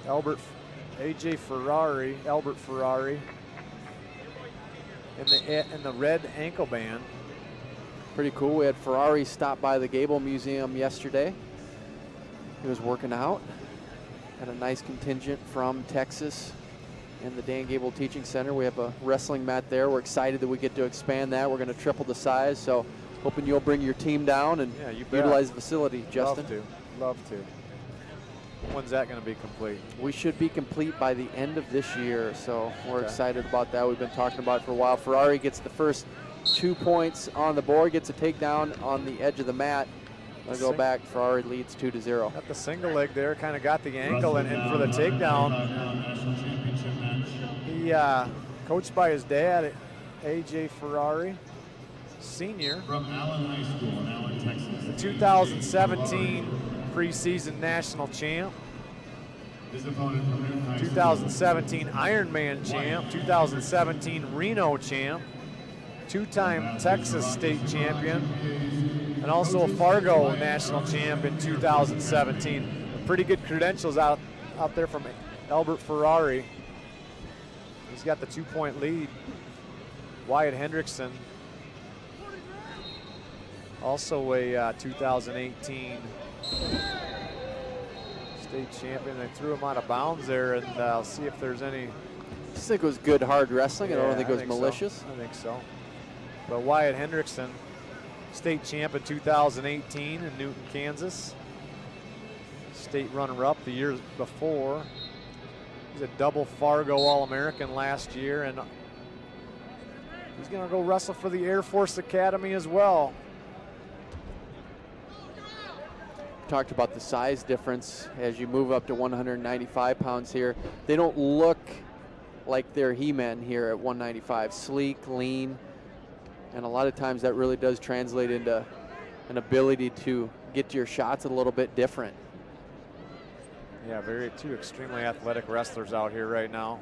Albert Ferrari in the red ankle band. Pretty cool. We had Ferrari stop by the Gable Museum yesterday. He was working out. Had a nice contingent from Texas in the Dan Gable Teaching Center. We have a wrestling mat there. We're excited that we get to expand that. We're going to triple the size, so hoping you'll bring your team down and utilize the facility, Justin. Love to. When's that going to be complete? We should be complete by the end of this year, so we're excited about that. We've been talking about it for a while. Ferrari gets the first 2 points on the board, gets a takedown on the edge of the mat. I'll go back. Ferrari leads 2-0. Got the single leg there, kind of got the ankle, and for the takedown, he coached by his dad, A.J. Ferrari, senior. From Allen High School in Allen, Texas. The 2017 preseason national champ. 2017 Ironman champ, 2017 Reno champ, two-time Texas state champion, and also a Fargo national champ in 2017. Pretty good credentials out there from Albert Ferrari. He's got the 2-point lead. Wyatt Hendrickson, also a 2018 state champion. They threw him out of bounds there, and I'll see if there's any. I just think it was good, hard wrestling. I don't think it was malicious. I think so. But Wyatt Hendrickson, state champ in 2018 in Newton, Kansas. State runner-up the year before. He's a double Fargo All-American last year, and he's going to go wrestle for the Air Force Academy as well. Talked about the size difference as you move up to 195 pounds here. They don't look like they're He-Men here at 195. Sleek, lean, and a lot of times that really does translate into an ability to get to your shots a little bit different. Yeah, two extremely athletic wrestlers out here right now.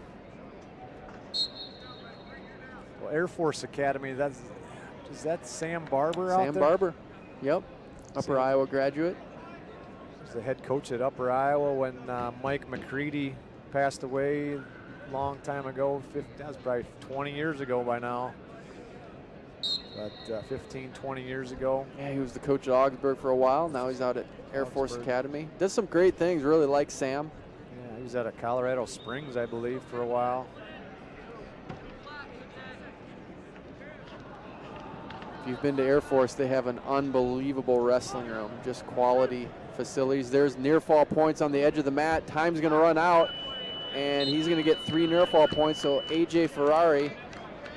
Well, Air Force Academy, is that Sam Barber out there? Sam Barber, yep, Upper Iowa graduate. He's the head coach at Upper Iowa when Mike McCready passed away a long time ago. That was probably 20 years ago by now. But 15, 20 years ago. Yeah, he was the coach at Augsburg for a while. Now he's out at Air Force Academy. Does some great things, really like Sam. Yeah, he was out of Colorado Springs, I believe, for a while. If you've been to Air Force, they have an unbelievable wrestling room, just quality facilities. There's near fall points on the edge of the mat. Time's going to run out, and he's going to get 3 near fall points. So A.J. Ferrari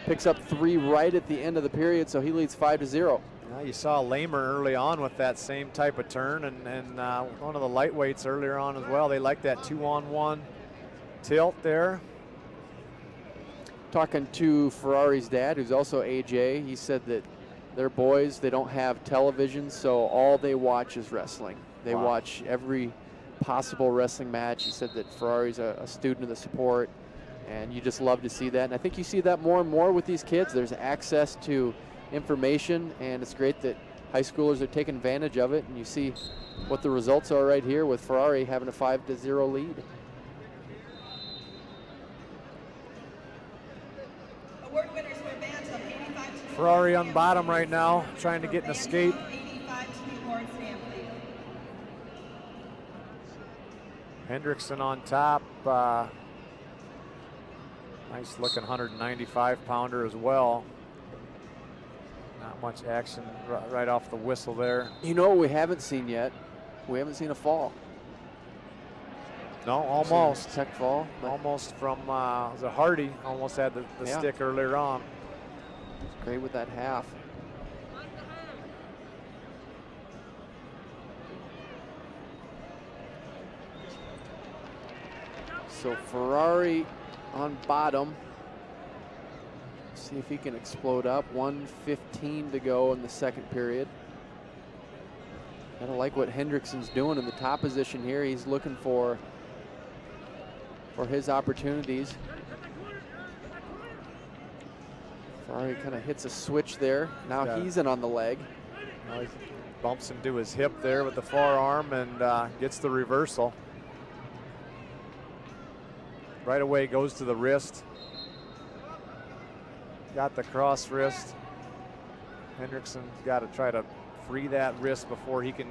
picks up 3 right at the end of the period, so he leads 5-0. Now you saw Lamer early on with that same type of turn, and one of the lightweights earlier on as well. They like that 2-on-1 tilt there. Talking to Ferrari's dad, who's also A.J., he said that their boys, they don't have television, so all they watch is wrestling. They watch every possible wrestling match. He said that Ferrari's a student of the sport, and you just love to see that. And I think you see that more and more with these kids. There's access to information, and it's great that high schoolers are taking advantage of it, and you see what the results are right here with Ferrari having a 5-0 lead. Ferrari on bottom right now, trying to get an escape. Hendrickson on top. Nice looking 195 pounder as well. Not much action right off the whistle there. You know what we haven't seen yet? We haven't seen a fall. No, almost. Tech fall. Almost from the Hardy, almost had the stick earlier on. Great with that half. So Ferrari on bottom. See if he can explode up. 1:15 to go in the second period. I don't like what Hendrickson's doing in the top position here. He's looking for his opportunities. Ferrari kind of hits a switch there. Now he's in on the leg. Now he bumps into his hip there with the forearm and gets the reversal. Right away goes to the wrist. Got the cross wrist. Hendrickson's got to try to free that wrist before he can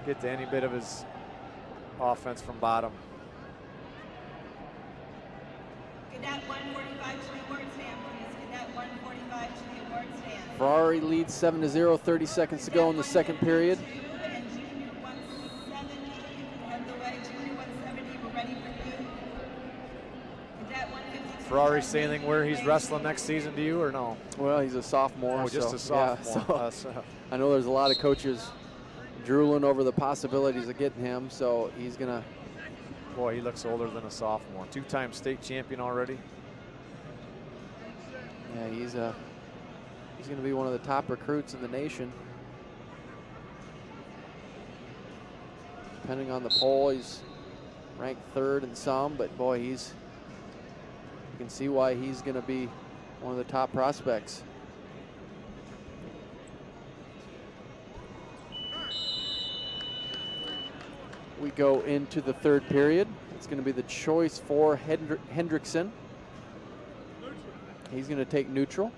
get to any bit of his offense from bottom. Cadet 145 to the award stand, please. Cadet 145 to the award stand. Ferrari leads 7-0, 30 seconds to go in the second period. And junior 170, you can head the way. Junior 170, we're ready for you. Cadet 152. Ferrari say anything where he's wrestling next season to you or no? Well, he's a sophomore. Oh, just so, a sophomore. Yeah, so I know there's a lot of coaches drooling over the possibilities of getting him, so he's gonna. Boy, he looks older than a sophomore. Two-time state champion already. Yeah, he's gonna be one of the top recruits in the nation. Depending on the poll, he's ranked 3rd in some, but boy, you can see why he's gonna be one of the top prospects. We go into the third period. It's going to be the choice for Hendrickson. He's going to take neutral.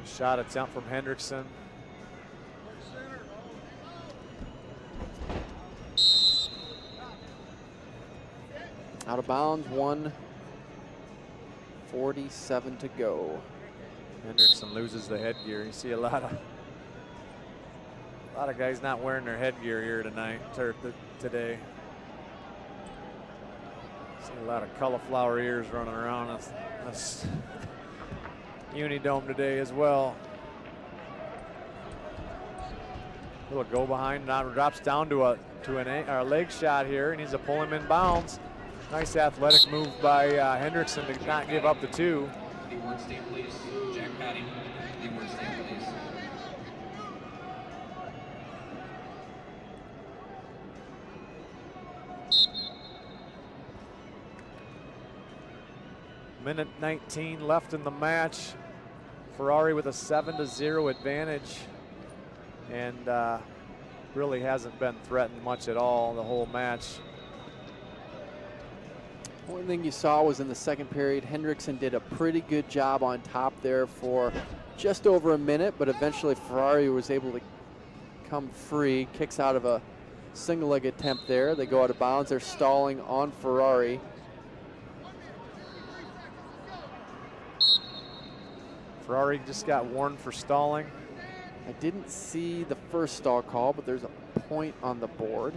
Shot attempt from Hendrickson. Out of bounds, 1:47 to go. Hendrickson loses the headgear. You see a lot of guys not wearing their headgear here tonight, today. See a lot of cauliflower ears running around. That's Unidome today as well. Little go behind, now drops down to a leg shot here, and he's to pull him in bounds. Nice athletic move by Hendrickson to not give up the 2. The award stand, please. Jack Patty, the award stand, please. Minute 19 left in the match. Ferrari with a 7-0 advantage, and really hasn't been threatened much at all the whole match. One thing you saw was in the second period, Hendrickson did a pretty good job on top there for just over a minute, but eventually Ferrari was able to come free. Kicks out of a single leg attempt there. They go out of bounds. They're stalling on Ferrari. Ferrari just got warned for stalling. I didn't see the first stall call, but there's a point on the board.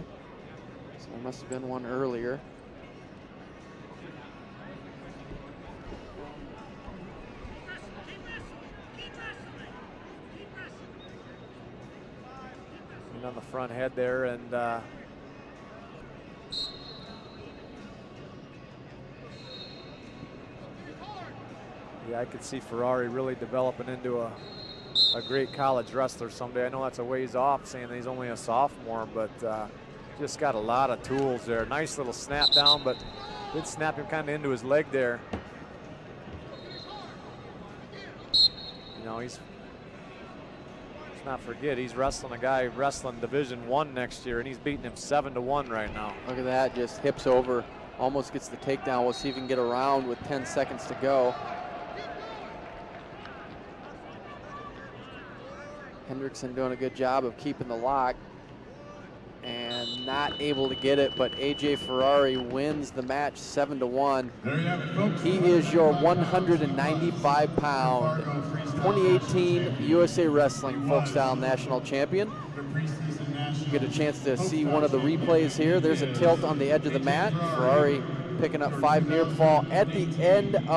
So there must have been one earlier. On the front head there, and yeah, I could see Ferrari really developing into a great college wrestler someday. I know that's a ways off, saying that he's only a sophomore, but just got a lot of tools there. Nice little snap down, but did snap him kind of into his leg there. You know, let's not forget, he's wrestling a guy wrestling Division I next year, and he's beating him 7-1 right now. Look at that, just hips over, almost gets the takedown. We'll see if he can get around with 10 seconds to go. Hendrickson doing a good job of keeping the lock and not able to get it, but AJ Ferrari wins the match 7-1. There you have it, folks. He is your 195-pound 2018 USA Wrestling Folkstyle National Champion. You get a chance to see one of the replays here. There's a tilt on the edge of the mat. Ferrari picking up 5 near fall at the end of